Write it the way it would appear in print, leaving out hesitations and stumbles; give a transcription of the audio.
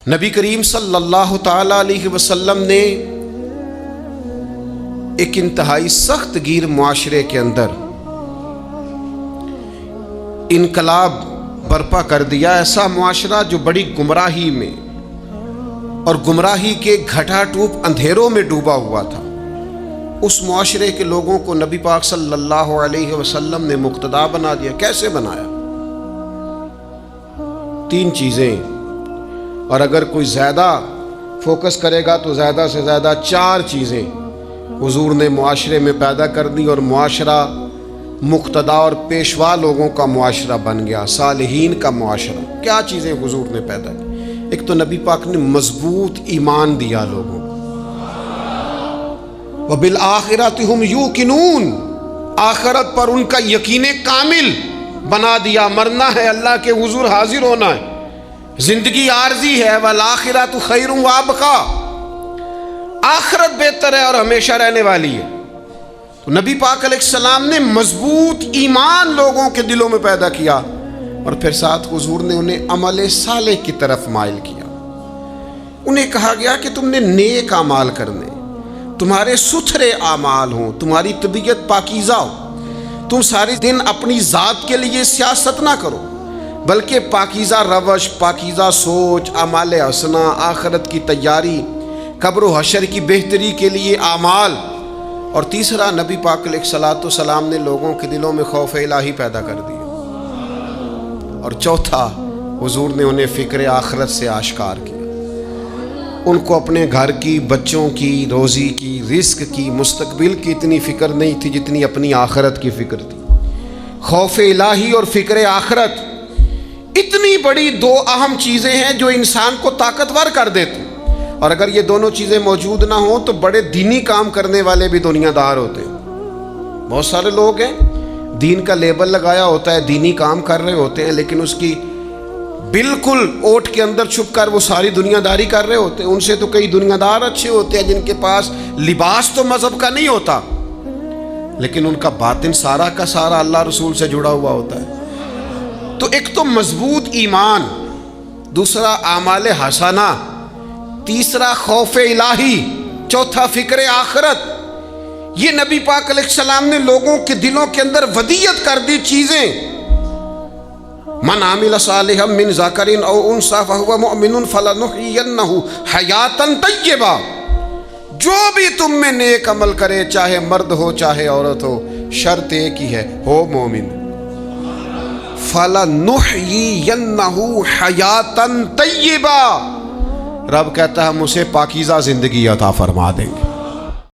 نبی کریم صلی اللہ تعالی علیہ وسلم نے ایک انتہائی سخت گیر معاشرے کے اندر انقلاب برپا کر دیا، ایسا معاشرہ جو بڑی گمراہی میں اور گمراہی کے گھٹا ٹوپ اندھیروں میں ڈوبا ہوا تھا۔ اس معاشرے کے لوگوں کو نبی پاک صلی اللہ علیہ وسلم نے مقتدا بنا دیا۔ کیسے بنایا؟ 3 چیزیں، اور اگر کوئی زیادہ فوکس کرے گا تو زیادہ سے زیادہ 4 چیزیں حضور نے معاشرے میں پیدا کر دی، اور معاشرہ مقتدا اور پیشوا لوگوں کا معاشرہ بن گیا، صالحین کا معاشرہ۔ کیا چیزیں حضور نے پیدا کی؟ ایک تو نبی پاک نے مضبوط ایمان دیا لوگوں کو، وَبِالْآخِرَةِ هُمْ يُوقِنُونَ، آخرت پر ان کا یقین کامل بنا دیا۔ مرنا ہے، اللہ کے حضور حاضر ہونا ہے، زندگی عارضی ہے، وَالْآخِرَةُ خَيْرٌ وَأَبْقَىٰ، آخرت بہتر ہے اور ہمیشہ رہنے والی ہے۔ تو نبی پاک علیہ السلام نے مضبوط ایمان لوگوں کے دلوں میں پیدا کیا، اور پھر ساتھ حضور نے انہیں عمل صالح کی طرف مائل کیا۔ انہیں کہا گیا کہ تم نے نیک اعمال کرنے، تمہارے ستھرے اعمال ہوں، تمہاری طبیعت پاکیزہ ہو، تم سارے دن اپنی ذات کے لیے سیاست نہ کرو، بلکہ پاکیزہ روش، پاکیزہ سوچ، اعمال حسنہ، آخرت کی تیاری، قبر و حشر کی بہتری کے لیے اعمال۔ اور تیسرا، نبی پاک علیہ السلام نے لوگوں کے دلوں میں خوف الہی پیدا کر دیا۔ اور چوتھا، حضور نے انہیں فکر آخرت سے آشکار کیا۔ ان کو اپنے گھر کی، بچوں کی، روزی کی، رزق کی، مستقبل کی اتنی فکر نہیں تھی جتنی اپنی آخرت کی فکر تھی۔ خوف الہی اور فکر آخرت اتنی بڑی 2 اہم چیزیں ہیں جو انسان کو طاقتور کر دیتی، اور اگر یہ دونوں چیزیں موجود نہ ہوں تو بڑے دینی کام کرنے والے بھی دنیا دار ہوتے ہیں۔ بہت سارے لوگ ہیں، دین کا لیبل لگایا ہوتا ہے، دینی کام کر رہے ہوتے ہیں، لیکن اس کی بالکل اوٹ کے اندر چھپ کر وہ ساری دنیا داری کر رہے ہوتے ہیں۔ ان سے تو کئی دنیا دار اچھے ہوتے ہیں جن کے پاس لباس تو مذہب کا نہیں ہوتا، لیکن ان کا باطن سارا کا سارا اللہ رسول سے جڑا ہوا ہوتا ہے۔ تو ایک تو مضبوط ایمان، دوسرا اعمال حسنہ، تیسرا خوف الہی، چوتھا فکر آخرت۔ یہ نبی پاک علیہ السلام نے لوگوں کے دلوں کے اندر ودیت کر دی چیزیں۔ من عمل صالحا من ذکر او انثی فہو مؤمن فلنحیینہ حیاۃ طیبہ، جو بھی تم میں نیک عمل کرے، چاہے مرد ہو چاہے عورت ہو، شرط ایک ہی ہے، ہو مومن۔ فلنحیینہ حیاۃ طیبہ، رب کہتا ہے ہم اسے پاکیزہ زندگی عطا فرما دیں گے۔